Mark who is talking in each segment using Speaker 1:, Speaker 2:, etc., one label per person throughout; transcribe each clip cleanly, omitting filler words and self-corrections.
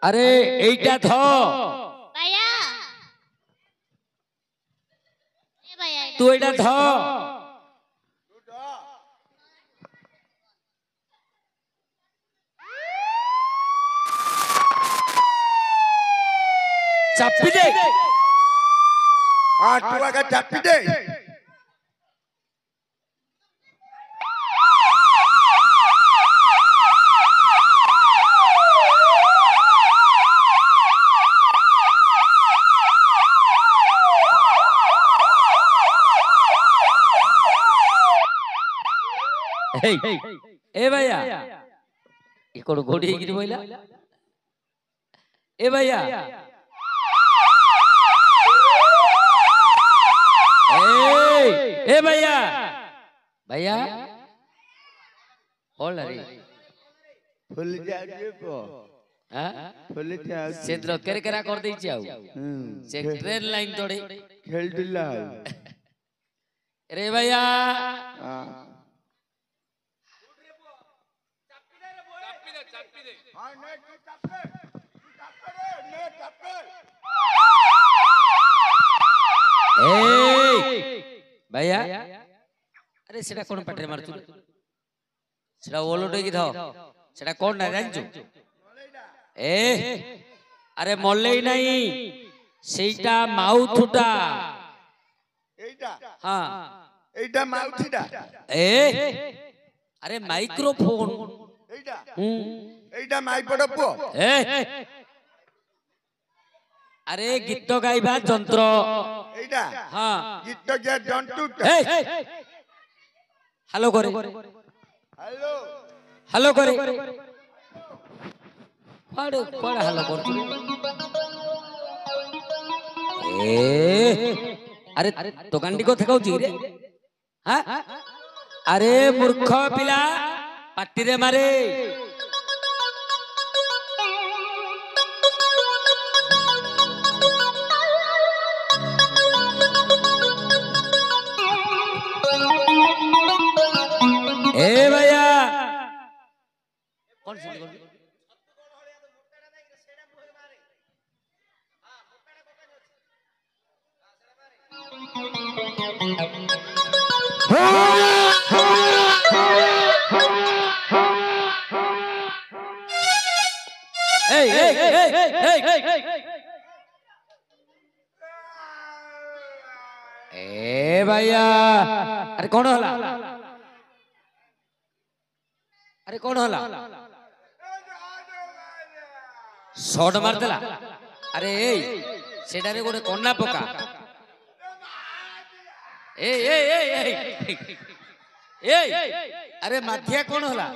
Speaker 1: अरे এইটা ধ
Speaker 2: ভাইয়া এ ভাইয়া
Speaker 1: তুই এটা ধ চাপি দে
Speaker 3: আর তুই আগে চাপি দে
Speaker 1: ए भैया ये कोन घोड़ी गिरी बोला ए भैया ए भैया भैया बोल रे
Speaker 3: फुल जागे पो
Speaker 1: हां
Speaker 3: फुल जागे
Speaker 1: सेद्र केरे केरा कर देई छी आउ से ट्रेन लाइन तोड़े
Speaker 3: खेल दिला
Speaker 1: रे भैया
Speaker 3: हां
Speaker 1: भैया अरे सेटा कोन पटरे मारछु सेटा ओलोटे की ध सेटा कोन ना जानछु ए अरे मल्लेई नहीं सेटा माउथुटा
Speaker 3: এইটা
Speaker 1: हां
Speaker 3: এইটা মাউথিটা
Speaker 1: ए अरे माइक्रोफोन
Speaker 3: এইটা এইটা মাইপড় পো
Speaker 1: ए अरे गीत गाइबा যন্ত্র
Speaker 3: এইটা
Speaker 1: हां
Speaker 3: গীত গে জন্টু
Speaker 1: हेलो करे
Speaker 3: হ্যালো
Speaker 1: हेलो करे पड़ पड़ हेलो कर ए अरे तो गांडी को थकाउची रे हां अरे मूर्ख पिला पाटी रे मारे ए भैया कौन सी कौन ए भैया अरे कौन होला अरे कौन होला शॉट मार देला अरे ए सेडारे गोटे कन्ना पका ए ए ए ए अरे माथिया कौन होला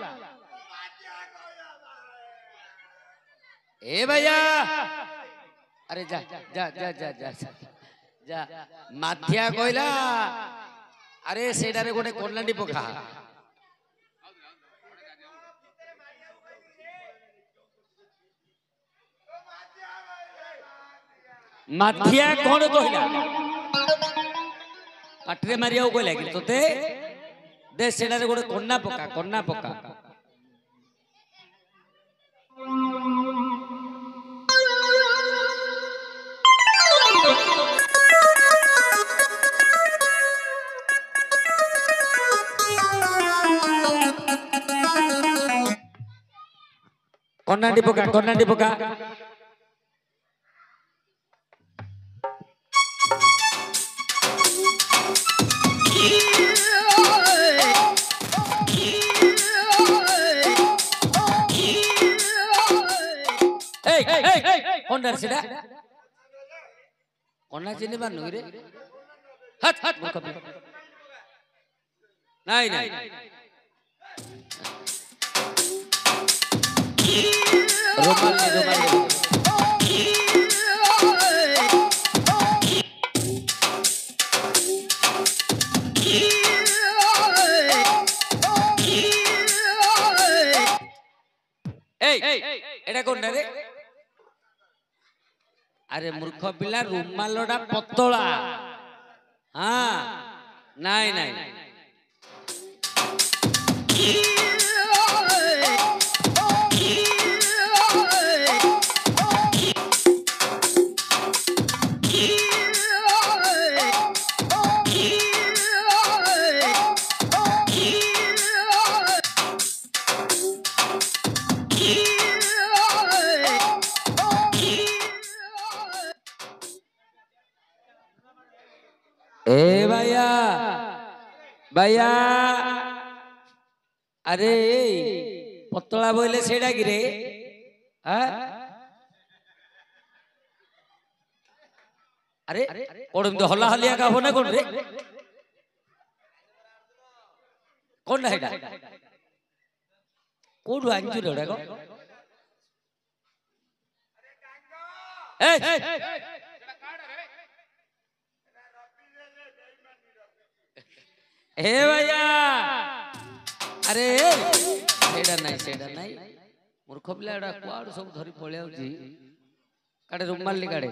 Speaker 1: ए भैया अरे जा जा जा जा जा जा माथिया कोइला अरे सेडारे गोटे कन्नाटी पका माथिया कौन कहला पाटरे मारिया कहला कि तोते दे सेडारे गोटे कन्ना पका कन्नाटी पका কোনটা সেটা কোনটা চিনি পারনু রে হাত হাত মূর্খ পিলা নাই নাই রুমাল নে রুমাল নে এটা কোনটা রে আরে মূর্খ পিলা রুমালটা পতলা হ্যাঁ নাই নাই ए भैया भैया अरे पतला बोले सेडा कि रे अरे कोडम तो हल्ला हलिया का होना कोन रे कोन है एटा कोडु आंजु रे को ए हे भैया अरे सेडा नहीं मूर्ख पिला एडा कुआड़ सब धरी पळे आउची काडे रुमाल ली काडे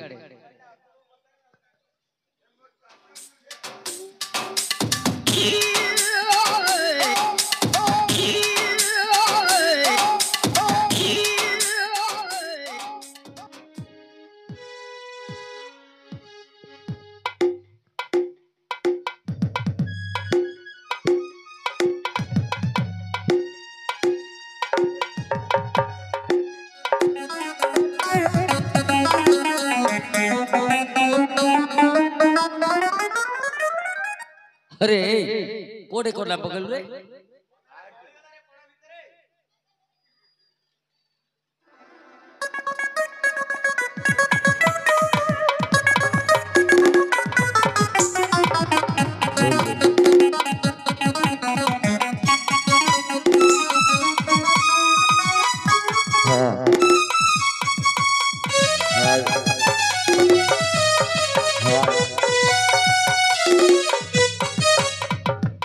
Speaker 1: अरे कोडे कोना पकड़ रे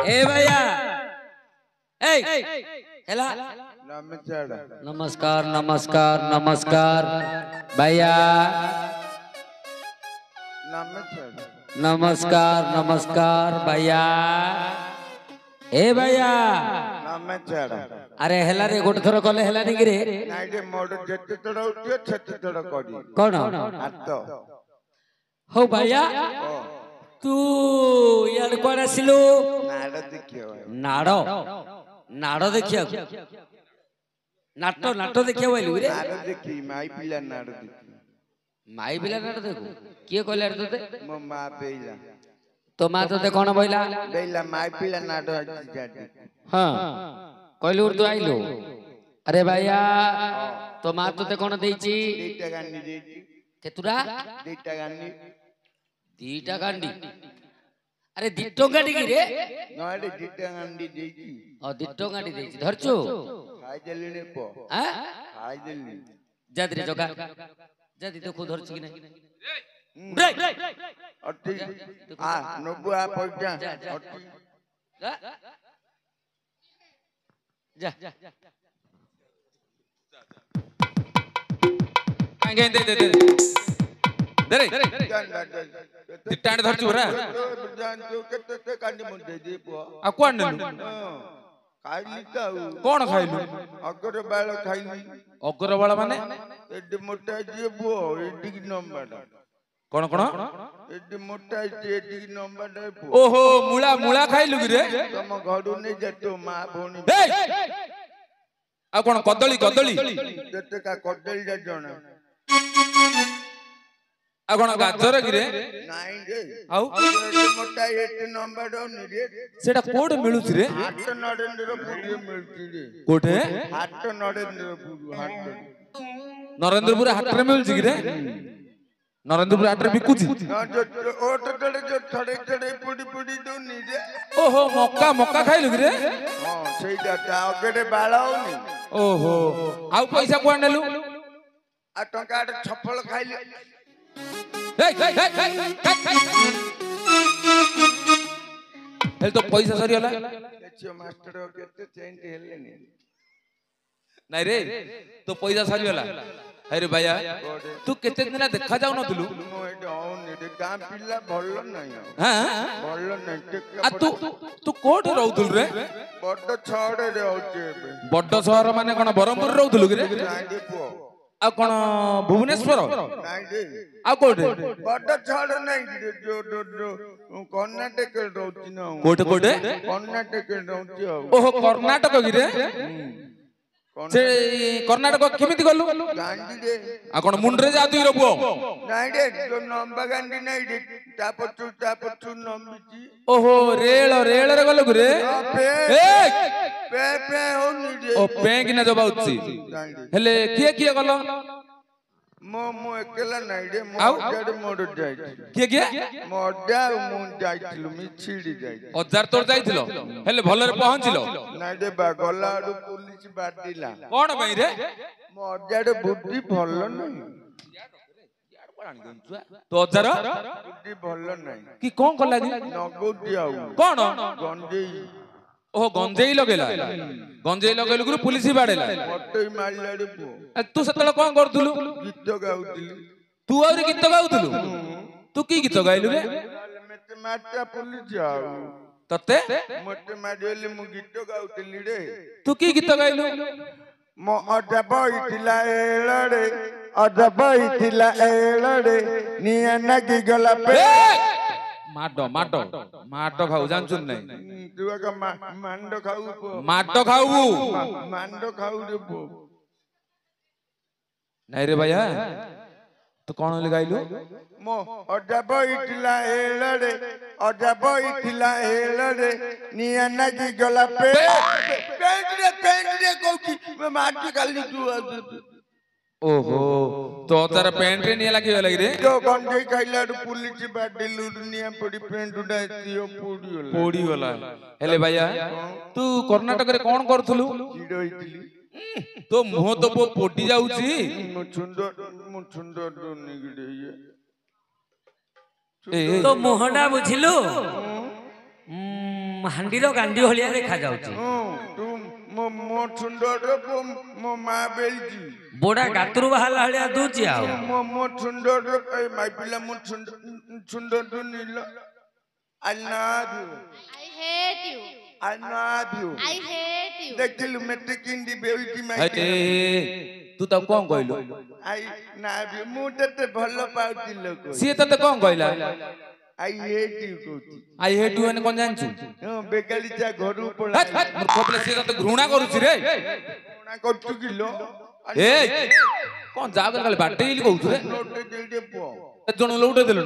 Speaker 1: ए भैया हेला नमस्कार नमस्कार नमस्कार भैया नमस्कार नमस्कार भैया ए भैया अरे हेला रे गोटे थर कले हेला नि रे
Speaker 3: ନାଇଁ ରେ ମୋଡ ଯେତେ ତଡ ଉଠିବ ସେତେ ତଡ କରି
Speaker 1: कौन
Speaker 3: ହାତ
Speaker 1: हो भैया तू यार कोन आसिलु
Speaker 3: ନାଡ ଦେଖିବ
Speaker 1: नाड़ नाड़ देखिया नाटो नाटो देखिया बोलू रे
Speaker 3: ନାଡ ଦେଖି ମାଇ ପିଲା ନାଡ ଦେଖି
Speaker 1: माई बिला नाटो देखू किए कहले रे तोते
Speaker 3: ମୋ ମା ବେଇଲା
Speaker 1: तो मां तोते कोन बोइला
Speaker 3: ବେଇଲା ମାଇ ପିଲା ନାଡ ଯାଟି
Speaker 1: हां कहलू उर्दू आइलो अरे भैया तो मां तोते कोन देइची
Speaker 3: ଦିଟା ଗାଣ୍ଡି ଦେଇଛି
Speaker 1: केतुरा
Speaker 3: ଦିଟା ଗାଣ୍ଡି
Speaker 1: दीटा गांडी अरे दिट्टो गांडी की रे
Speaker 3: ନହେଲେ ଦିଟା ଗାଣ୍ଡି ଦେଇଛି
Speaker 1: ओ दिट्टो गांडी देइची धरचो
Speaker 3: ଖାଇଦେଲିଣି ପୁଅ
Speaker 1: हां
Speaker 3: ଖାଇଦେଲିଣି
Speaker 1: जादी रे जगा जादी देखो धरची की नहीं रे
Speaker 3: ଅଟି ଆ ନବୁ ଆ ପଇସା ଅଟି
Speaker 1: जा
Speaker 4: कांगे दे दे दे दे रे तिट्टांड धरचु रा
Speaker 3: ଜାଣିଛୁ କେତେ କାଣ୍ଡି ମୁଁ ଦେଇଦେବି ପୁଅ
Speaker 4: आ कोन नेलु
Speaker 3: ଖାଇଲି ତ ଆଉ
Speaker 4: कोन ଖାଇलु
Speaker 3: ଅଗର ବାଳ ଖାଇଲି
Speaker 4: ଅଗରବାଳ ମାନେ
Speaker 3: ଏଠି ମୋଟା ଯିଏ ପୁଅ ଏଠିକି ନମ୍ବାଟା
Speaker 4: कोन कोन
Speaker 3: ଏଠି ମୋଟା ଏଠିକି ନମ୍ବାଟା ପୁଅ
Speaker 4: ओहो मुळा मुळा खाइलु कि रे
Speaker 3: ତମ ଘରୁ ନେଇ ଯା ତୋ ମା ଭଉଣୀ
Speaker 4: ए आ कोन कदली कदली
Speaker 3: କେତେ କା କଦଳୀ ଯା ଜଣା
Speaker 4: आ कोन गाजर कि रे
Speaker 3: ନାଇଁ ରେ
Speaker 4: आउ
Speaker 3: ଏଠି ମୋଟା ଏଠି ନମ୍ବାଟା ରେ
Speaker 4: सेटा कोड मिलुछि रे
Speaker 3: ହାଟ ନରେନ୍ଦ୍ରପୁରରେ ମିଳୁଛି ରେ
Speaker 4: कोठे
Speaker 3: ହାଟ ନରେନ୍ଦ୍ରପୁର ହାଟ
Speaker 4: ନରେନ୍ଦ୍ରପୁର ହାଟରେ ମିଳୁଛି କି ରେ ନରେନ୍ଦ୍ରପୁର ହାଟରେ ବିକୁଛି
Speaker 3: ଓଟ ତଳେ ଯୋଉ ଥଡେ ଥଡେ ପୁଡି ପୁଡି ଦଉନି ରେ
Speaker 4: ଓହୋ ମକା ମକା ଖାଇଲୁ କି ରେ
Speaker 3: ହଁ ସେଇଟା ତା ଅଗେରେ ବାଳ ହଉନି
Speaker 4: ଓହୋ ଆଉ ପଇସା କୁଆଡେ ନେଲୁ
Speaker 3: ଆଉ ଟଙ୍କା ଆଡେ ଛଫଳ ଖାଇଲେ
Speaker 4: ହେଲେ ତ ପଇସା ସରିଗଲା
Speaker 3: ଝିଅ ମାଷ୍ଟର କେତେ ଚେଞ୍ଜ ହେଲେନି
Speaker 4: ନାଇଁ ରେ ତୋ ପଇସା ସରିଗଲା ଆରେ ଭାଇଆ ତୁ କେତେ ଦିନ ଦେଖା ଯାଉନଥିଲୁ
Speaker 3: ମୁଁ ଏଠି ହଉନି ରେ ଗାଁ ପିଲା ଭଲ ନାହିଁ ଭଲ ନାହିଁ
Speaker 4: ଆ ତୁ ତୁ କୋଉଠି ରହୁଥିଲୁ ରେ
Speaker 3: ବଡ ଛଅଡରେ ରହୁଛି ଏବେ
Speaker 4: ବଡ ସହର ମାନେ କଣ ବ୍ରହ୍ମପୁର ରହୁଥିଲୁ କି ରେ
Speaker 3: ନାଇଁ ରେ ପୁଅ
Speaker 4: ଆଉ କଣ ଭୁବନେଶ୍ୱର
Speaker 3: ନାଇଁ ରେ
Speaker 4: ଆଉ କୋଉଠି
Speaker 3: ବଡ ଛଅଡ ନାଇଁ ରେ ଯୋଉ କର୍ଣ୍ଣାଟକରେ ରହୁଛି ନା
Speaker 4: କୋଉଠି କୋଉଠି
Speaker 3: କର୍ଣ୍ଣାଟକରେ ରହୁଛି ଆଉ
Speaker 4: ଓହୋ କର୍ଣ୍ଣାଟକ କି ରେ ସେ କର୍ଣ୍ଣାଟକ କେମିତି ଗଲୁ
Speaker 3: ଗାଣ୍ଡିରେ
Speaker 4: ଆଉ କଣ ମୁଣ୍ଡରେ ଯାଉଥିବି ର ପୁଅ
Speaker 3: ନାଇଁ ରେ ଯୋଉ ନମ୍ବା ଗାଣ୍ଡି ନାଇଁ ରେ ତା ପଛୁ ନମ୍ବିଛି
Speaker 4: ଓହୋ ରେଳରେ ଗଲୁ କି ରେ
Speaker 3: ପେ ପେ ହଉନି ରେ
Speaker 4: ଓ ପେଙ୍କିନା ଜବାଉଛି ହେଲେ କିଏ ଗଲ
Speaker 3: ମୁଁ ଏକେଲା ନାଇଁ ରେ ମୋ
Speaker 4: ଆଉ
Speaker 3: ଅଜାଡେ ମୋର ଯାଇଥିଲି
Speaker 4: କିଏ
Speaker 3: ମୋ ଅଜା ଆଉ ମୁଁ ଯାଇଥିଲୁ ମିଛିଡି ଯାଇଥିଲୁ
Speaker 4: ଅଜାର ତୋର ଯାଇଥିଲ ହେଲେ ଭଲରେ ପହଞ୍ଚିଲ
Speaker 3: ନାଇଁ ରେ ବା ଗଲା ଆଡୁ ପୁଲିସ ବାଡିଲା
Speaker 4: କଣ ପାଇଁ ରେ
Speaker 3: ମୋ ଅଜାଡେ ବୁଦ୍ଧି ଭଲ ନାହିଁ
Speaker 4: ତୋ ଅଜାର
Speaker 3: ବୁଦ୍ଧି ଭଲ ନାହିଁ
Speaker 4: କି କଣ କଲା କି
Speaker 3: ନଗଉଟି ଆଉ
Speaker 4: କଣ
Speaker 3: ଗଞ୍ଜେଇ
Speaker 4: ଓହୋ ଗଞ୍ଜେଇ ଲଗେଇଲା ଗଞ୍ଜେଇ ଲଗେଇଲୁ ଗୁରୁ ପୁଲିସ ବାଡେଇଲା
Speaker 3: ମଟଇ ମାରିଲାଡେ ପୁଅ
Speaker 4: ତୁ ସେତେବେଳେ କଣ କରୁଥିଲୁ
Speaker 3: ଗୀତ ଗାଉଥିଲି
Speaker 4: ତୁ ଆହୁରି ଗୀତ ଗାଉଥିଲୁ ତୁ କି ଗୀତ ଗାଇଲୁ ରେ
Speaker 3: ମତେ ମାରତା ପୁଲିସ ଆଉ
Speaker 4: ତତେ
Speaker 3: ମତେ ମାରିଲେ ମୁଁ ଗୀତ ଗାଉଥିଲି ରେ
Speaker 4: ତୁ କି ଗୀତ ଗାଇଲୁ
Speaker 3: ମୋ ଅଜା ବଇଥିଲା ଏଳରେ ଅଜା ବଇଥିଲା ଏଳରେ ନିଆଁ ନାଗି ଗଲା ପେ
Speaker 4: ମାଡ ଖାଉ ଜାଣିଛୁ ନାଇଁ
Speaker 3: ତୁ ଏକ ମାଣ୍ଡ ଖାଉ
Speaker 4: ମାଡ ଖାଉ
Speaker 3: ମାଣ୍ଡ ଖାଉ ରେ ପୁଅ
Speaker 4: ନାଇଁ ରେ ଭାଇଆ ତୁ କଣ ହେଲେ ଗାଇଲୁ
Speaker 3: ମୋ ଅଜା ବଇଥିଲା ଏଳରେ ଅଜା ବଇଥିଲା ଏଳରେ ନିଆଁ ନାଗି ଗଲା ପେଣ୍ଟରେ କହୁଛି ମାଟି କାଲି ତୁ
Speaker 4: ଓହୋ ତ ତାର ପ୍ୟାଣ୍ଟ ରେ ନିଆଁ ଲାଗିଗଲା କି ରେ
Speaker 3: ଯୋଉ ଗଞ୍ଜେଇ ଖାଇଲାରୁ ପୁଲିସ ବାଡିଲୁ ନିଆଁ ପଡି ପ୍ୟାଣ୍ଟ ଉଡା
Speaker 4: ପୋଡିଗଲା ହେଲେ ଭାଇଆ ତୁ କର୍ଣ୍ଣାଟକରେ କଣ କରୁଥିଲୁ ତୋ ମୁହଁ ତ ପୋଡି ଯାଉଛି
Speaker 1: ତୋ ମୁହଁଟା ବୁଝିଲୁ ହାଣ୍ଡିର ଗାଣ୍ଡି ଭଳିଆ ଦେଖା ଯାଉଛି
Speaker 3: ମୋ ସୁନ୍ଦର ମୋ ମା ବେଲଜି
Speaker 1: ବୋଡା ଗାତରୁ ବାହାରିଲା ଭଳିଆ ଦଉଛି ଆଉ
Speaker 3: ମୋ ସୁନ୍ଦର ମାଇପିଲା ମୋ ସୁନ୍ଦର ନୀଲ I love you.
Speaker 2: I hate you.
Speaker 3: I love you.
Speaker 2: I hate you.
Speaker 3: ଦେଖିଲୁ ମେଟେ କିଣ୍ଡି ବେଲଜି
Speaker 4: ତୁ ତାକୁ କଣ କହିଲୁ
Speaker 3: I love you. ମୁଁ ତତେ ଭଲ ପାଉଥିଲି ଲୋକ
Speaker 4: ସିଏ ତତେ କଣ କହିଲା
Speaker 3: I hate you କହୁଛି
Speaker 4: I hate you କଣ ଜାଣିଛୁ
Speaker 3: ବେକାଲି ଚା ଘରୁ ପଳା
Speaker 4: ସିଏ ତତେ ଘୃଣା କରୁଛି ରେ
Speaker 3: ଘୃଣା କରୁଛୁ କିଲୋ
Speaker 4: ଏ କଣ ଯାଗ କାଲି ବାଟେଇଲି କହୁଛୁ ରେ ଜଣ ଲଉଟେ ଦେଲୁ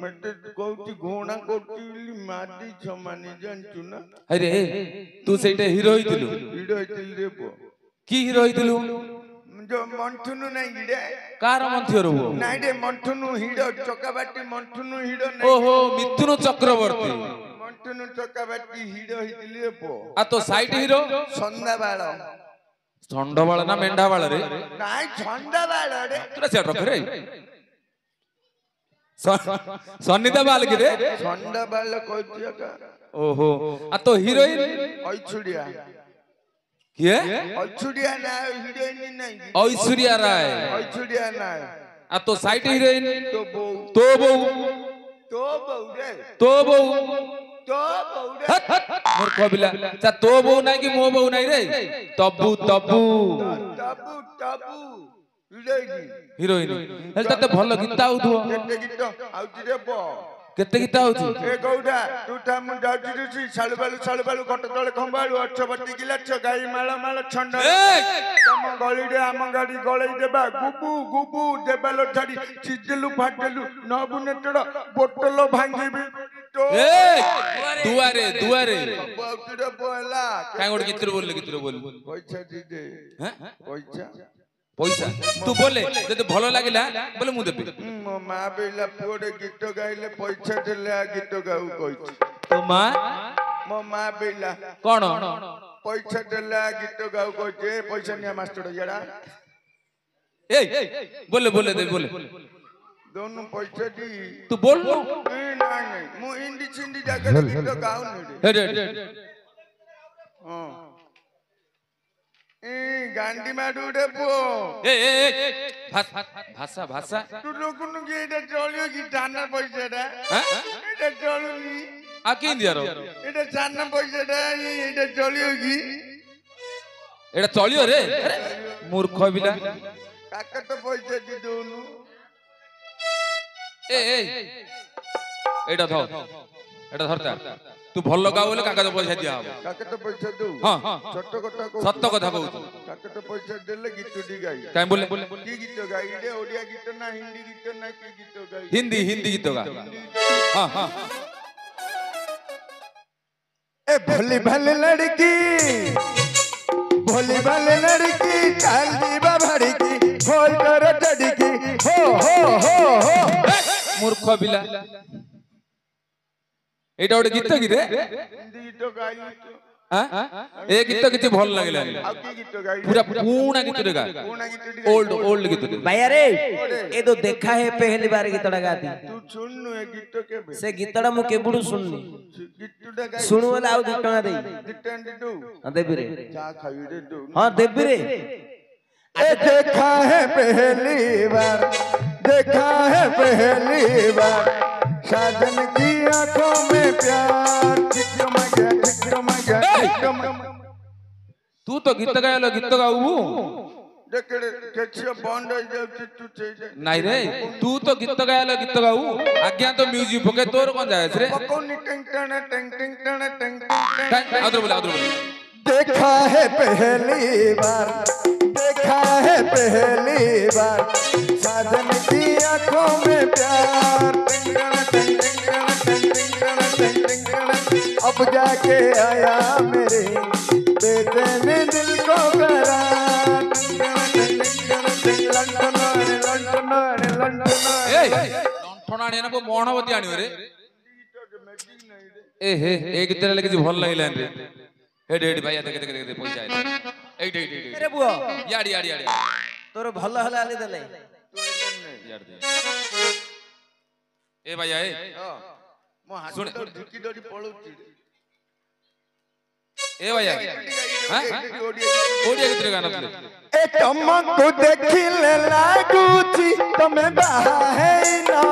Speaker 3: ମତେ କହୁଛି ଘୃଣା କରୁଛି ମାଟି ସମାନେ ଜାଣିଛୁ ନା
Speaker 4: ଆରେ ତୁ ସେଇଟା ହିରୋ ହେଇଥିଲୁ
Speaker 3: ହିରୋ ହେଇଥିଲି ରେ ପୁଅ
Speaker 4: କି ହିରୋ ହେଇଥିଲୁ
Speaker 3: जो मंथुनु नहीं गिरे
Speaker 4: कार मंथियो वो
Speaker 3: नहीं रे मंथुनु हीरो चकाबाटी मंथुनु हीरो नहीं
Speaker 4: ओहो मिथुन चक्रवर्ती
Speaker 3: मंथुनु चकाबाटी हीरो हितली पो
Speaker 4: आ तो साइड हीरो
Speaker 3: संधाबाळ
Speaker 4: संधाबाळ ना मेंढाबाळ रे
Speaker 3: नाही संधाबाळ रे
Speaker 4: तुला सेट रख रे सन्नीता बाल की रे
Speaker 3: संधाबाळ कहतिया का
Speaker 4: ओहो आ तो हीरोइन
Speaker 3: ऐश्वर्या
Speaker 4: ये
Speaker 3: ऐश्वर्या ना हीरोइन नहीं
Speaker 4: ऐश्वर्या राय
Speaker 3: ऐश्वर्या ना
Speaker 4: आ तो साइड हीरोइन
Speaker 3: तो बो रे
Speaker 4: तो बो
Speaker 3: रे
Speaker 4: मूर्ख बिला चा तो बो नहीं कि मो बो नहीं रे तब्बू हीरोइन हेल तते भलो गीत आउथो
Speaker 3: केते गीत आउथि रे पो
Speaker 4: केते गीत आउथि
Speaker 3: ए गौडा तू ता मु जाउथि रे सालबालु कट तळे खंबालु अछबती गिलाछ गाई माळ छंड तम गली रे आम गाड़ी गळई देबा गुबु देबालो छाडी चिजलु फाटलु नबु नेटड़ बोतल भांगीबी तो
Speaker 4: दुआरे
Speaker 3: आउथि रे पोला
Speaker 4: काई गोड गीत बोल पैसा
Speaker 3: दे दे हैं पैसा
Speaker 4: पैसा तू बोले जदि भलो लागिला बोले मु देबी
Speaker 3: मो माँ बेला पुओरे गीत गाइले पैसा देले आ गीत गाऊ कहिछि
Speaker 4: तो मां
Speaker 3: मो माँ बेला
Speaker 4: कोन
Speaker 3: पैसा देले आ गीत गाऊ कहिछि पैसा निया मास्टर जड़ा
Speaker 4: ए बोले बोले दे बोले
Speaker 3: दोनों पैसा दी
Speaker 4: तू बोल नो
Speaker 3: नहीं मु हिंदी सिंधी जाके गीत गाऊ नहीं
Speaker 4: हे
Speaker 3: हां ए गांडी माडू रे पो
Speaker 4: ए भाषा भाषा
Speaker 3: तू लोगन के एटा चलियो की टाना पैसा दा
Speaker 4: हां
Speaker 3: एटा चलुनी
Speaker 4: आ के दियारो
Speaker 3: एटा चाना पैसा दा एटा चलियो की
Speaker 4: एटा चलियो रे मूर्ख बिला
Speaker 3: काका तो पैसा दी दोनु
Speaker 4: ए एटा धर एटा धरता तू भलो गाओ बोले काका तो पैसा दिया हो
Speaker 3: काका तो पैसा दो
Speaker 4: हां
Speaker 3: छोट कथा को
Speaker 4: सत्य कथा कहू
Speaker 3: काका तो पैसा देले गीत दी गाई
Speaker 4: काई बोले
Speaker 3: की गीत गाई रे ओडिया गीत ना हिंदी गीत ना की गीत गाई
Speaker 4: हिंदी हिंदी गीत गा हां हां
Speaker 3: ए भोली भाले लड़की भोली भाले लड़की चाल दीवा भड़की खोल कर चढ़की हो
Speaker 4: मूर्ख बिला एटा ओटे गीत की रे
Speaker 3: हिंदी गीत गाई
Speaker 4: हां ए गीत किछि भल लागिला
Speaker 3: आ की गीत गाई
Speaker 4: पूरा पूर्ण गीत रे गा
Speaker 3: कोना गीत दी
Speaker 4: ओल्ड गीत रे
Speaker 5: भैया रे ये तो देखा है पहली बार गीतड़ा गाती
Speaker 3: तू सुन नु ए गीत के
Speaker 5: से गीतड़ा मु केबुडू सुननी
Speaker 3: गीत दा गाई
Speaker 5: सुनु वाला आउ 2 टका देई
Speaker 3: गीत एंड दो
Speaker 5: हां देबी रे
Speaker 3: चा खाई रे दो
Speaker 5: हां देबी रे
Speaker 3: ए देखा है पहली बार देखा है पहली बार साजन की आंखों में प्यार
Speaker 4: तू तो गीत गायलो गीत गाऊ
Speaker 3: देखड़े केछियो बंद हो जाउची तू चई
Speaker 4: नाही रे तू तो गीत गायलो गीत गाऊ आज्ञा तो म्यूजिक पके तोर कोन जाय रे
Speaker 3: पकोनी टिंग टिंग
Speaker 4: आदर बोले
Speaker 3: देखा है पहली बार देखा है पहली बार साजन की आंखों में प्यार अब जाके आया मेरे बेचैन दिल को करार
Speaker 4: ए लंठनाणी नको मोहनवती आनी रे ए हे ए गीत रे किछि भल लागिला रे हे डेड भाई देख देख देख पैसा आइला ए
Speaker 5: अरे बुआ
Speaker 4: याडी याडी याडी
Speaker 5: तोर भलो हला आली देले
Speaker 4: यार दे ए भाई ए
Speaker 3: मो हाथ
Speaker 4: सुन।
Speaker 3: तो ढुकी दड़ी पळुची
Speaker 4: ए भाई हां ओडिया गीत रे गाना तू
Speaker 3: ए तमको देखिले लागुची तमे बाहा है ना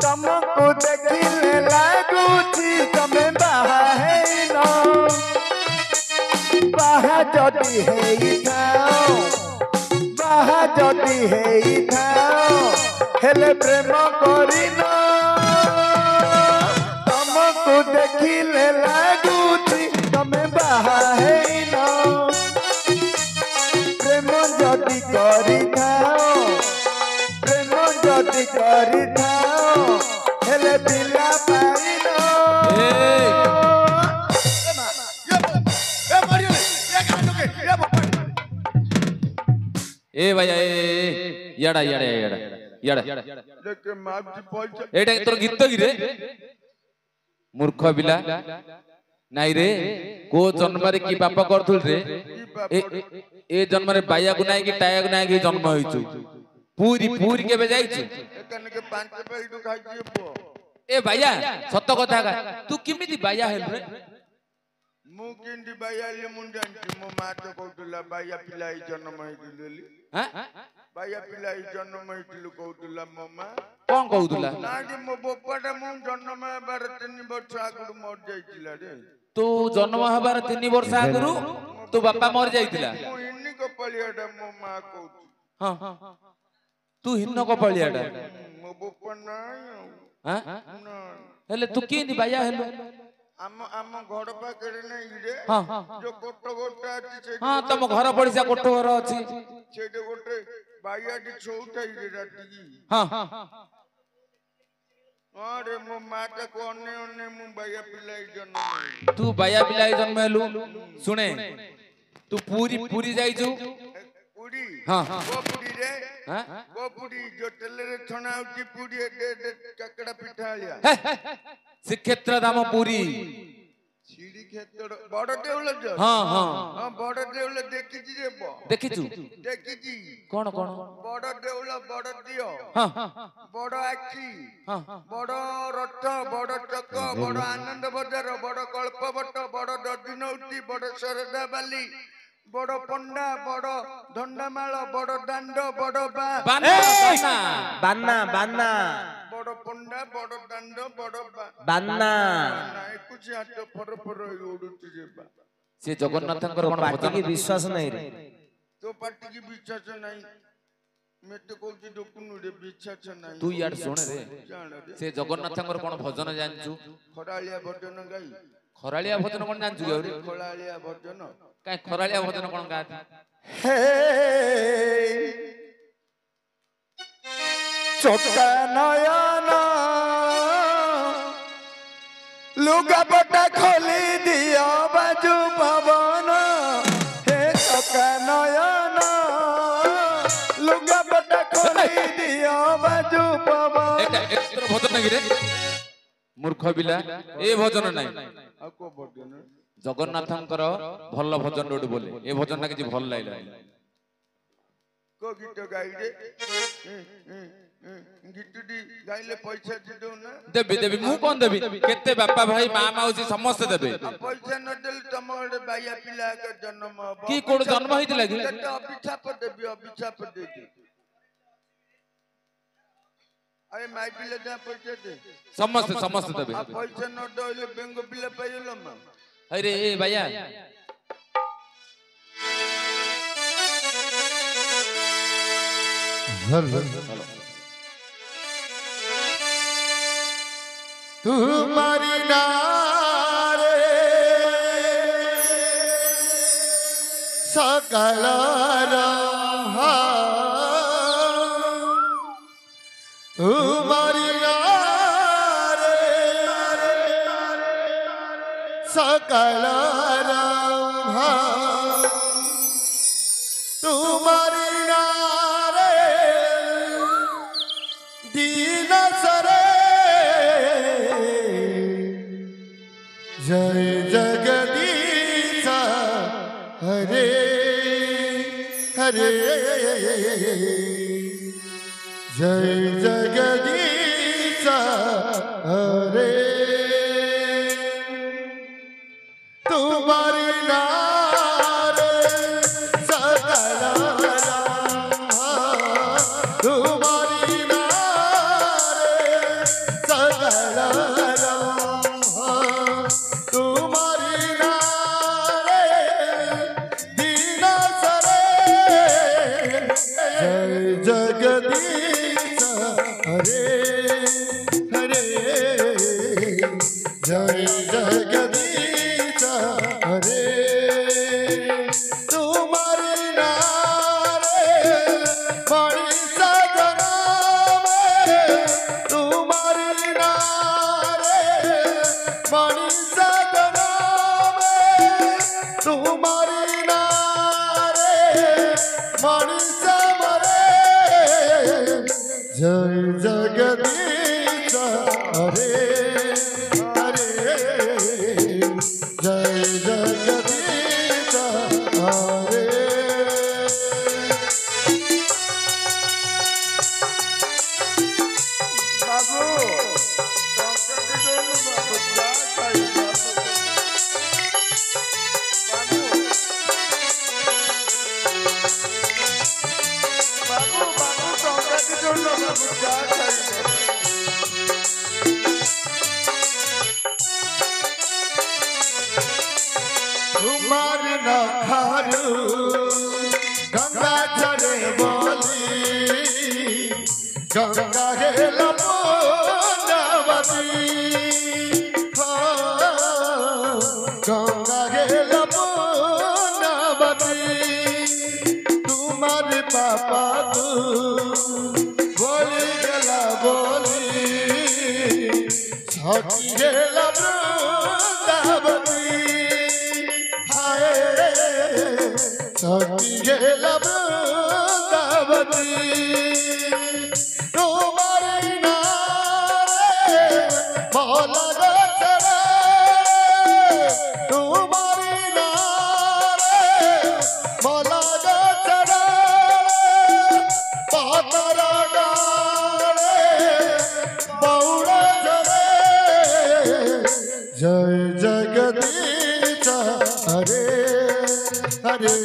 Speaker 3: तमको देखिले लागुची तमे बाहा है ना बाहा जदी है थाओ बाहा जदी है थाओ हेले प्रेम करिना तमको देखिले लागुची तमे बाहा है ना प्रेम जदि करि थाओ प्रेम जदि करि थाओ हेले पिला पाइनो
Speaker 4: ए भाई ए याडा याडा याडा याडा
Speaker 3: देख मापी पैसा
Speaker 4: एटा तोर गीत की रे मूर्ख बिला नाही रे को जन्म रे की पाप करथुल रे ए जन्म रे बाया को नाही की टाया को नाही की जन्म होइछु पूरी पूरी केबे जाइछु
Speaker 3: एतने के 5 पैसा खाइ दिए पो
Speaker 4: ए भैया सत्य कथा का तू किमिति बाया हेल रे
Speaker 3: मु किंदी बायाले मुंडांती मो मा तो कहतुला बाया पिलाई जन्म होइदिली
Speaker 4: हां
Speaker 3: बाया पिलाई जन्म होइदिलु कहतुला मो मा
Speaker 4: कोन कहउतुला
Speaker 3: नाडी मो बप्पाटा मु जन्म हेबार 3 वर्ष आगु मर जाइतिला रे
Speaker 4: तू जन्म हबार 3 वर्ष आगरु तू बापा मर जाइतिला
Speaker 3: मु इन्नी को पलियाडा मो मा कहतु
Speaker 4: हां तू हिन्न को पलियाडा
Speaker 3: मो बप्पा नाही
Speaker 4: हां
Speaker 3: ना
Speaker 4: हेले तू किंदी बाया हेलु
Speaker 3: आम घर पाखरे नहीं रे
Speaker 4: हां
Speaker 3: जो कोट गोटा अछि से
Speaker 4: हां तुम घर पड़िसा कोठो घर अछि
Speaker 3: सेटे गोटे बायाटी छौटाई रे राती
Speaker 4: हां
Speaker 3: अरे मो माता को अन्ने अन्ने मु बाया पिलाई जन्म
Speaker 4: तू बाया पिलाई जन्म हेलु सुने तू पूरी पूरी जाइछु हाँ
Speaker 3: वो पुड़ी रे
Speaker 4: हाँ
Speaker 3: वो पुड़ी जो तेल रे छना होची पुड़ी ककड़ा पिठा लिया
Speaker 4: श्रीक्षेत्र धाम पुरी
Speaker 3: सीढ़ी क्षेत्र बड़ देउल जो
Speaker 4: हाँ हाँ
Speaker 3: हां बड़ देउल देखि जी रे
Speaker 4: देखिछु
Speaker 3: देखि जी
Speaker 4: कौन कौन
Speaker 3: बड़ देउल बड़ दियो
Speaker 4: हाँ
Speaker 3: बड़ आखी
Speaker 4: हाँ
Speaker 3: बड़ रथ बड़ चक बड़ आनंद बजार बड़ कल्पवट बड़ ददिनौती बड़ सरदा बाली बड़ पंडा बड़ धंडामाल बड़ दांड बड़ बा
Speaker 4: बाना बाना
Speaker 5: बान्ना बान्ना
Speaker 3: बड़ पंडा बड़ दांड बड़ बा
Speaker 5: बान्ना
Speaker 3: ना एकुची हाथ फर फर उडुची रे बा
Speaker 4: से जगन्नाथଙ୍କର କଣ
Speaker 5: ପାଟି କି
Speaker 4: ଭଜନ
Speaker 5: ବିଶ୍ୱାସ ନାହିଁ ରେ
Speaker 3: तो पार्टी की विश्वास नहीं मैं तो कहूँ डकुनु रे विश्वास नहीं
Speaker 4: ତୁ ଇଆଡେ ଶୁଣ ରେ
Speaker 3: जान रे
Speaker 4: ସେ ଜଗନ୍ନାଥଙ୍କର କଣ ଭଜନ ଜାଣିଛୁ
Speaker 3: ଖରାଳିଆ ଭଜନ ଗାଇ
Speaker 4: ଖରାଳିଆ ଭଜନ କଣ ଜାଣିଛୁ କି ଆହୁରି
Speaker 3: ଖରାଳିଆ ଭଜନ
Speaker 4: କାଇଁ ଖରାଳିଆ ଭଜନ କଣ ଗାଆନ୍ତି
Speaker 3: हे चोटा नयन लुगापटा खोली दियो बाजू पवन हे चोटा नयन लुगापटा खोली दियो बाजू पवन
Speaker 4: এটা এর ভজন নাকি রে মূর্খ বিলা এই ভজন নাই
Speaker 3: ako भजन
Speaker 4: ଜଗନ୍ନାଥଙ୍କର ଭଲ ଭଜନ ଗୋଟେ ବୋଲେ ଏ ଭଜନଟା କିଛି ଭଲ ଲାଗିଲା
Speaker 3: को गीत गाइले गीतटी गाइले पैसा दे दो ना
Speaker 4: ଦେବି ଦେବି ମୁଁ କଣ ଦେବି କେତେ ବାପା ଭାଇ ମା ମାଉସୀ ସମସ୍ତେ ଦେବେ
Speaker 3: पैसा न देल तम गोटे बाया पिला के जन्म हबो
Speaker 4: କି କୋଉଠି ଜନ୍ମ ହେଇଥିଲା କି
Speaker 3: केते अभिशाप देबी अभिशाप देबी अरे माई पिला जा पैसा दे
Speaker 4: ସମସ୍ତେ ସମସ୍ତେ ଦେବେ
Speaker 3: आ पैसा न देले बेंगो पिला पाइलो म
Speaker 4: अरे ए भैया
Speaker 3: तुम्हारी नारे सकल रहा तुम्हारी नारे सकल रहा तुम्हारी नारे दीन सरे जय जगदीश हरे हरे जय जगदीश हरे तुम्हारी नारे सकल रहा तुम्हारी नारे सकल रहा तुम्हारी नारे दीन सरे जय जगदीश हरे हरे जय जगदीश हरे तुम्हारी नारे बड़ी सजना में तुम्हारी नारे बड़ी सजना में तुम्हारी नारे बड़ी समरे जय जगदीश हरे हरे जय जगदीश हरे बाबू तुम्हार न खारू गंगा जले बोली गंगा हे लपोनवती गंगा हे लपोनवती तुम्हारे पापा तू बोली गला बोली सखी गेला वृंदावती हाय सखी गेला वृंदावती
Speaker 6: तुम्हारी नारे मौला गचरे तुम्हारी नारे मौला गचरे पातरा डाले बौड़ा जरे जय जगदीश हरे हरे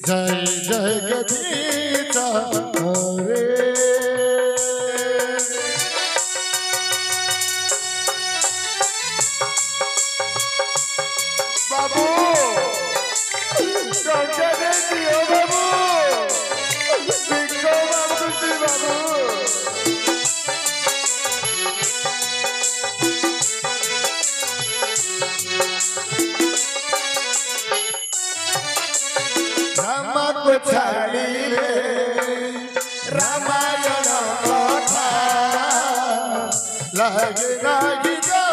Speaker 6: जय जगदीश हरे
Speaker 3: बाबू टंका दे दियो बाबू भिक्को मांगुची बाबू
Speaker 6: रामको छाड़ी रे रामायण कथा लगे रागी जो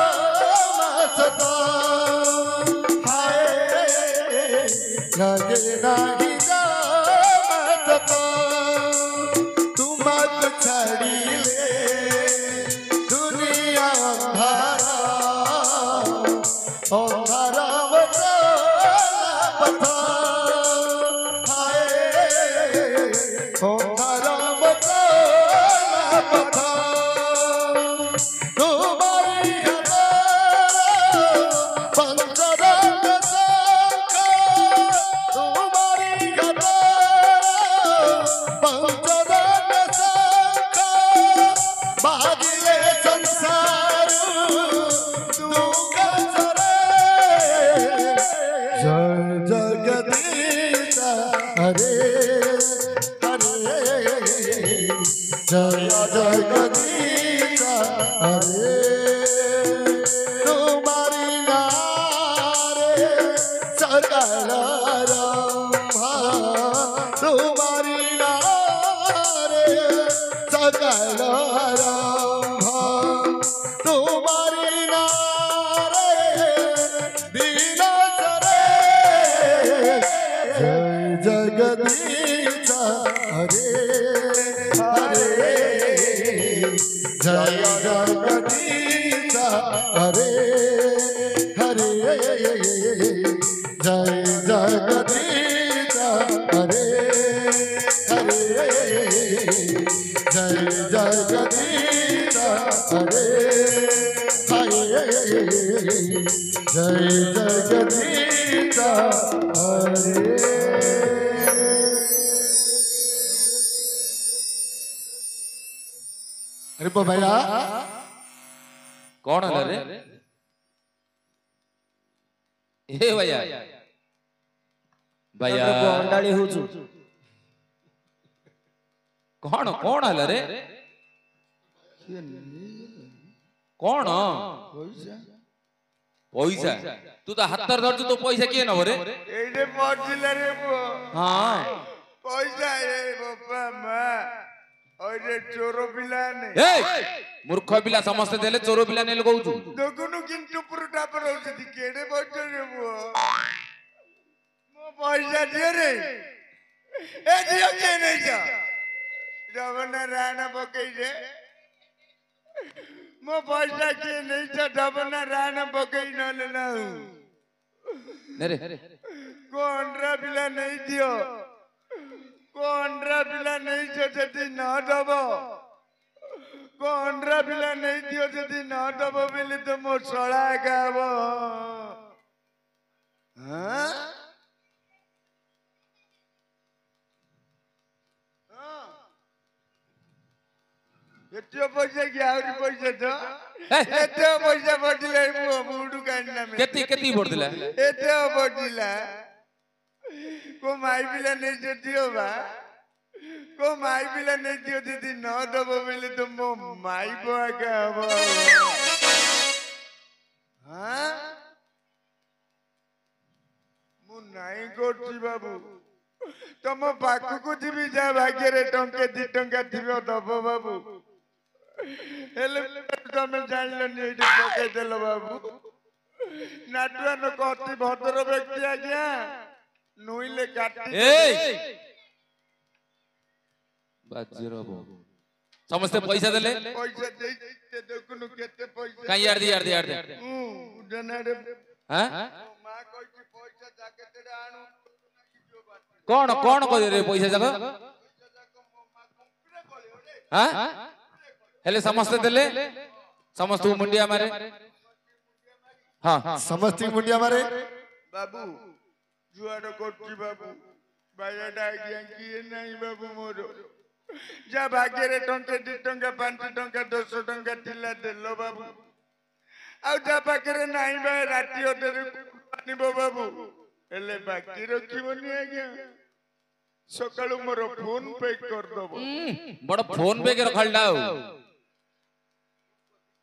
Speaker 6: मस्ता हाय लगे रागी जो मस्ता तुमको छाड़ी ले दुनिया अंधारा अंधारा पथा जय जगदीश हरे तुम्हारी नारे सकल रंभा तुम्हारी नारे सकल रंभा तुम्हारी नारे दीन चरे जय जगदीश हरे जय जगदीश हरे हरे जय जगदीश हरे हरे जय जगदीश हरे हरे जय जगदीश हरे अरे भैया
Speaker 4: कौन है रे ए भैया भैया
Speaker 5: अंडाळी होचु
Speaker 4: कौन कौन है रे कौन पैसा तू तो हाथ धरछु तो पैसा किए नब रे
Speaker 3: एइडे पहुंचिले रे पुओ
Speaker 4: हाँ
Speaker 3: पैसा ए बापा मां ओरे चोरो पिला ने
Speaker 4: ए मूर्ख पिला समस्त देले चोरो पिला नेल कहूछु
Speaker 3: दोगुनु किंतु पुरुटा पर होती केडे बच्चे रे पुओ मो पैसा दियो रे ए दियो के नहीं जा डबना राणा पकई रे मो पैसा के नहीं जा डबना राणा पकई न लेना
Speaker 4: नेरे
Speaker 3: कोंड्रा पिला नहीं दियो कोंड्रा पिला नहीं जो जति न दबो कोंड्रा पिला नहीं दियो जति न दबो बेले तो मो सळा गाबो हां एतो पैसा की आउरी पैसा तो एतो पैसा बटिले मुडू कान्ना में
Speaker 4: केती केती बोल दिला
Speaker 3: एतो बटिला को माई पिला नहीं जो दियो बा को माई पिला नहीं दियो दीदी न दबो बेले तो मो माई बुआ का हबो हां मु नहीं गोटी बाबू तम पाखु को जीवी जा भाग्य रे टंके 2 टंका थिबो दबो बाबू हेले तमे जानलो नि एठी पके देलो बाबू नाटुआ न कहती भद्र व्यक्ति आज्ञा नुइले काटी
Speaker 4: ए ବାଜିର ବୋ ସମସ୍ତେ ପଇସା ଦେଲେ
Speaker 3: ପଇସା ଦେଇ ଦେଖୁନୁ କେତେ ପଇସା
Speaker 4: କାଇଁ ୟାର ଦେ
Speaker 3: ଜନାରେ
Speaker 4: ହାଁ
Speaker 3: ମା କହିଛି ପଇସା ଜାକେଟରେ ଆଣୁ
Speaker 4: କଣ କହିଲେ ପଇସା ଯାକ ହାଁ ହେଲେ ସମସ୍ତେ ଦେଲେ ସମସ୍ତଙ୍କୁ ମୁଣ୍ଡିଆ ମାରେ ହଁ
Speaker 6: समस्ती मुंडिया मारे
Speaker 3: ବାବୁ ଯୁଆଡ କରୁଛି ବାବୁ ବାଇଆଟା ଆଜ୍ଞା କିଏ ନାହିଁ ବାବୁ ମୋର ଯା ଭାଗ୍ୟରେ ଟଙ୍କା 2 ଟଙ୍କା 5 ଟଙ୍କା 10 ଟଙ୍କା ଥିଲା ଦେଲ ବାବୁ ଆଉ ଯା ପାଖରେ ନାହିଁ ବା ରାତି ଅଧରେ ଆଣିବ ବାବୁ ହେଲେ ବାକି ରଖିବନି ଆଜ୍ଞା ସକାଳୁ ମୋର ଫୋନ ପେ କରିଦବ
Speaker 4: ବଡ ଫୋନ ପେ କେ ରଖାଳଟା ଆଉ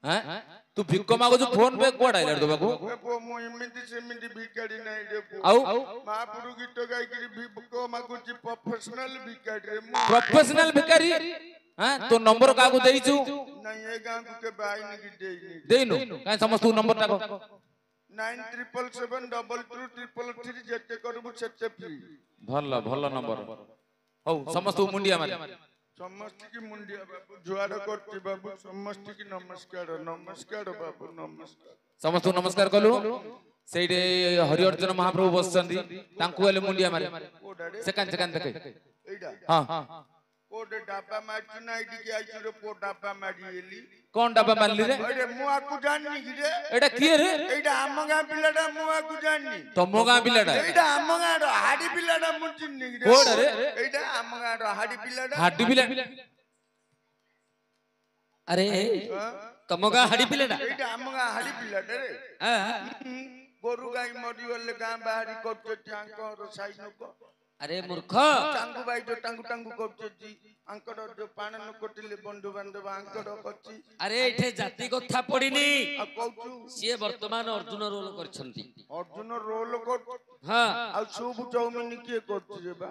Speaker 4: ହାଁ ତୁ ଭିକ ମାଗୁଛୁ ଫୋନ ପେ କୋଡା ଆଇଲା ଦବାକୁ
Speaker 3: ପୁଅ ମୁଁ ଏମିତି ସେମିତି ଭିକାରୀ ନାହିଁ ରେ ପୁଅ
Speaker 4: ଆଉ
Speaker 3: ମହାପୁରୁ ଗୀତ ଗାଇକିରି ଭିକ ମାଗୁଛି ପ୍ରଫେସନାଲ ଭିକାରୀ ରେ ମୁଁ
Speaker 4: ପ୍ରୋଫେସନାଲ ଭିକାରୀ ହାଁ ତୋ ନମ୍ବର କାହାକୁ ଦେଇଛୁ
Speaker 3: ନାଇଁ ଏ ଗାଁକୁ କେବେ ଆଇନି କି ଦେଇନି
Speaker 4: ଦେଇନୁ କାଇଁ ସମସ୍ତଙ୍କୁ ନମ୍ବର ଟା
Speaker 3: 9777223333 ଯେତେ କରିବୁ ସେତେ ଫ୍ରି
Speaker 4: ଭଲ ନମ୍ବର ହଉ ସମସ୍ତଙ୍କୁ ମୁଣ୍ଡିଆ ମାରେ
Speaker 3: ସମସ୍ତିକି ମୁଣ୍ଡିଆ ବାବୁ ଜୁହାର କରୁଛି ବାବୁ ସମସ୍ତିକି ନମସ୍କାର ନମସ୍କାର ବାବୁ ନମସ୍କାର
Speaker 4: ସମସ୍ତଙ୍କୁ ନମସ୍କାର କଲୁ ସେଇଠି ହରିଅର୍ଜୁନ ମହାପ୍ରଭୁ ବସିଛନ୍ତି ତାଙ୍କୁ ହେଲେ ମୁଣ୍ଡିଆ ମାରେ
Speaker 3: କୋଉଟାରେ
Speaker 4: ସେକାନ ଦେଖେ
Speaker 3: ଏଇଟା
Speaker 4: ହଁ
Speaker 3: କୋଉଟେ ଡାବା ମାରିଛୁ ନା ଏଇଠିକି ଆଇଛୁ ରେ ପୁଅ ଡାବା ମାରିଏଲି
Speaker 4: କଣ ଡାବା ମାରିଲି ରେ
Speaker 3: ଆରେ ମୁଁ ଆକୁ ଜାଣିନି କି ରେ
Speaker 4: ଏଟା କିଏ ରେ
Speaker 3: ଏଇଟା ଆମ ଗାଁ ପିଲାଟା ମୁଁ ଆକୁ ଜାଣିନି
Speaker 4: ତମ ଗାଁ ପିଲାଟା
Speaker 3: ଏଇଟା ଆମ ଗାଁର ହାଡି ପିଲାଟା ମୁଁ ଚିହ୍ନି କି ରେ
Speaker 4: କୋଉଟା ରେ
Speaker 3: ଏଇଟା ଆମ ଗାଁର ହାଡି ପିଲାଟା
Speaker 4: ହାଡି ପିଲା
Speaker 1: ଆରେ ତମ ଗାଁ ହାଡି ପିଲାଟା
Speaker 3: ଏଇଟା ଆମ ଗାଁ ହାଡି ପିଲାଟା ରେ ଗୋରୁ ଗାଈ ମରିଗଲେ ଗାଁ ବାହାରି କରୁଛନ୍ତି ଆଙ୍କର ସାଇ ଲୋକ
Speaker 1: ଆରେ ମୂର୍ଖ
Speaker 3: ଟାଙ୍ଗୁ ଭାଇ ଯୋଉ ଟାଙ୍ଗୁ କରୁଛନ୍ତି ଆଙ୍କର ଯୋଉ ପାଣ ଲୋକ ଥିଲେ ବନ୍ଧୁ ବାନ୍ଧବ ଆଙ୍କର ଅଛି
Speaker 1: ଆରେ ଏଠି ଜାତି କଥା ପଡିନି
Speaker 3: ଆଉ କହୁଛୁ
Speaker 1: ସିଏ ବର୍ତ୍ତମାନ ଅର୍ଜୁନ ରୋଲ କରିଛନ୍ତି
Speaker 3: ଅର୍ଜୁନ ରୋଲ କରୁଛୁ
Speaker 1: ହଁ
Speaker 3: ଆଉ ସବୁ ଚଉମିନି କିଏ କରୁଛି ରେ ବା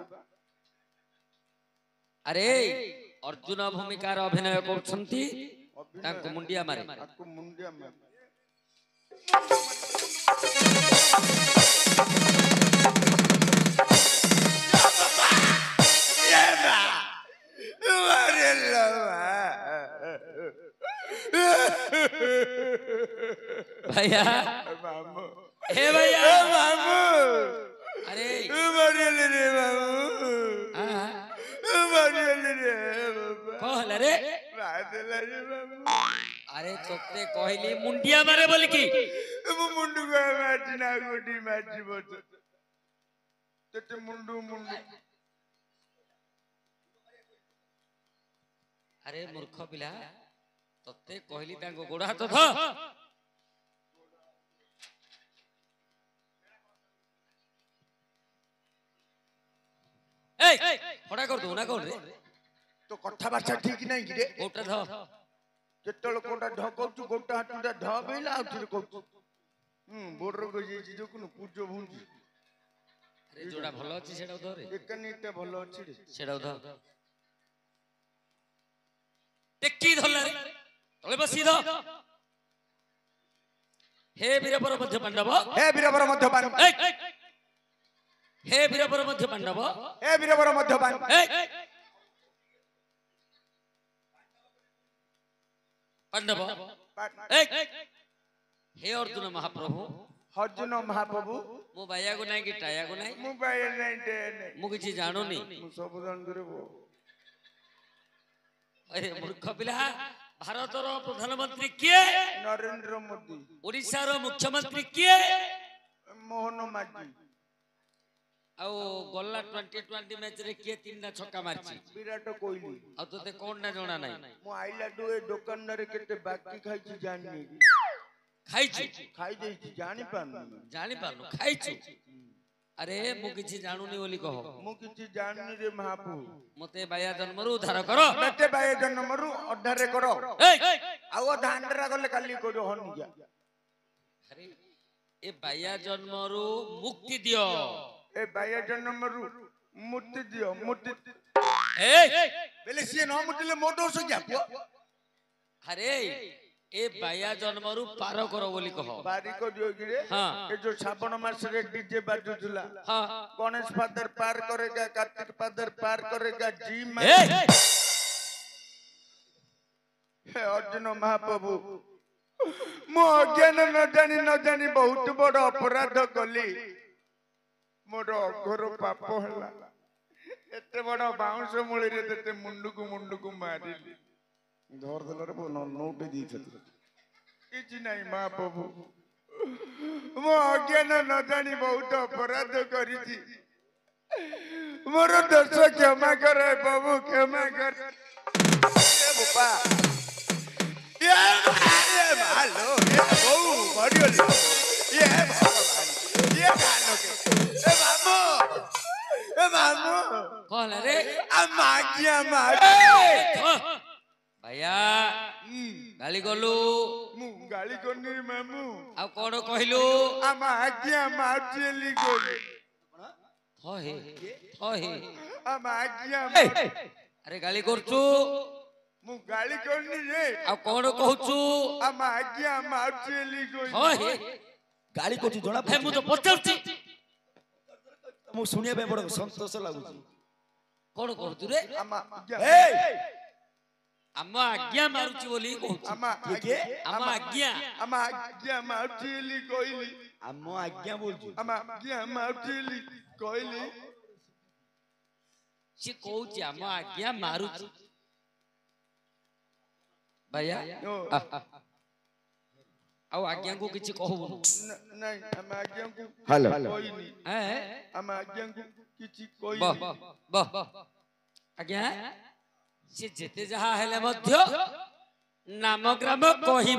Speaker 1: ଆରେ ଅର୍ଜୁନ ଭୂମିକାର ଅଭିନୟ କରୁଛନ୍ତି ତାଙ୍କୁ ମୁଣ୍ଡିଆ ମାରେ
Speaker 3: ଆକୁ ମୁଣ୍ଡିଆ ମାର
Speaker 1: भैया
Speaker 3: मामू
Speaker 1: हे भैया
Speaker 3: मामू
Speaker 1: अरे
Speaker 3: मरियले रे मामू मरियले रे
Speaker 1: कहल रे
Speaker 3: बादला रे मामू
Speaker 1: अरे तोते कहली मुंडिया मारे बोली की
Speaker 3: मु मुंडू को मारती ना गोटी मारती बत तेते मुंडू
Speaker 1: अरे मूर्ख पिला तोते कहली तांको गोड़ हाथ ध ए फड़ा कर दो ना कोन रे
Speaker 3: तो कथा भाषा ठीक नहीं कि रे
Speaker 1: गोटा ध
Speaker 3: केतल कोटा ढ कहू गोटा हाटुटा ढ बेला आउथि कहू बोर्डर को जे जोकुनु पूजो भूंजी
Speaker 1: अरे जोड़ा भलो अछि सेडा ध रे
Speaker 3: एकनीटा भलो अछि रे
Speaker 1: सेडा ध टेकी धरला रे तळे बसी ध हे वीरपर मध्य पांडव
Speaker 3: हे वीरवर मध्यपान
Speaker 1: हे वीरपर मध्य पांडव
Speaker 3: हे वीरवर मध्यपान
Speaker 1: पांडव हे अर्जुन महाप्रभु
Speaker 3: अर्जुन महाप्रभु
Speaker 1: मो बाया को नाही कि टाया को नाही
Speaker 3: मोबाइल नहीं दे नहीं
Speaker 1: मु किछि जानुनी
Speaker 3: मु सब जान करे वो
Speaker 1: अरे मूर्ख पिला भारतर प्रधानमंत्री किए
Speaker 3: नरेंद्र मोदी
Speaker 1: ओडिसा रो मुख्यमंत्री किए
Speaker 3: मोहन माझी
Speaker 1: आ गल्ला 2020 मैच रे किए 3 छक्का मारछि
Speaker 3: विराट कोहली
Speaker 1: आ तोते कोन ना जणा नाही
Speaker 3: मु आइला दो ए दुकानदार केते बाकी खाइछि जाननी
Speaker 1: खाइछु
Speaker 3: खाइ देछि जानि पानु
Speaker 1: जानि पानु खाइछु अरे मु किछि जानुनी बोली कहो
Speaker 3: मु किछि जाननी रे महापु
Speaker 1: मते बाया जन्मरु उद्धार करो
Speaker 3: मते बाय जन्मरु अधारे करो
Speaker 1: ए
Speaker 3: आउ धांडरा गले काली करो हनुजा
Speaker 1: अरे ए बाया जन्मरु मुक्ति दियो
Speaker 3: ए बाय जन्मरु मुक्ति दियो मुक्ति
Speaker 1: ए
Speaker 3: बेले सिए न मुटिले मोटो से क्या
Speaker 1: अरे ए बाया जन्मरु पार करो बोली कहो
Speaker 3: बारी को दियो गिरे
Speaker 1: हां
Speaker 3: ए जो श्रावण मास रे डीजे बाजुला
Speaker 1: हां
Speaker 3: गणेश फादर पार करेगा कार्तिक फादर पार करेगा जी
Speaker 1: ए
Speaker 3: हे अर्जुन महाप्रभु मो अज्ञान न जानी बहुत बड़ अपराध कली मोर अघोर पाप है एते बड़ बाउंस मूली रे तेते मुंडू मारिली
Speaker 6: धर देलरे नोटे दी छथि
Speaker 3: किछि नहीं महाप्रभु मो अज्ञान न जानी बहुत अपराध करिछि मोर दोष क्षमा करे प्रभु क्षमा कर ये बापा ये भालो ये बहु मरियोली ये भगवान ये गानो के ए मामू
Speaker 1: कौन है रे
Speaker 3: मागिया
Speaker 1: भैया गाली गलु
Speaker 3: मु गाली करनी मामू
Speaker 1: आ कोन कहिलु
Speaker 3: आमा आज्ञा माचेली गोली
Speaker 1: थहे
Speaker 3: आमा आज्ञा
Speaker 1: अरे गाली करछु
Speaker 3: मु गाली करनी रे
Speaker 1: आ कोन कहछु
Speaker 3: आमा आज्ञा माचेली गोली
Speaker 1: थहे
Speaker 5: गाली कोची जणा
Speaker 1: हे मु तो पचाउछि
Speaker 5: मु सुनिया पे बड़ संतोष लागुची
Speaker 1: कोन करतु रे
Speaker 3: आमा
Speaker 5: ए
Speaker 1: आम आज्ञा मारुछि बोली कहछु
Speaker 3: आमा
Speaker 5: के
Speaker 3: आमा आज्ञा माचेली कोइली
Speaker 5: हम आज्ञा बोलछु
Speaker 3: आमा आज्ञा माचेली कोइली
Speaker 1: से कहछि आम आज्ञा मारुछि भैया आ आज्ञा को किछि कहबो
Speaker 3: नहीं आमा आज्ञा को
Speaker 5: हेलो
Speaker 3: कोइनी
Speaker 1: हैं
Speaker 3: आमा आज्ञा को किछि कोइनी
Speaker 1: बह आज्ञा से जेते जहा हेले मध्य नाम ग्राम कहि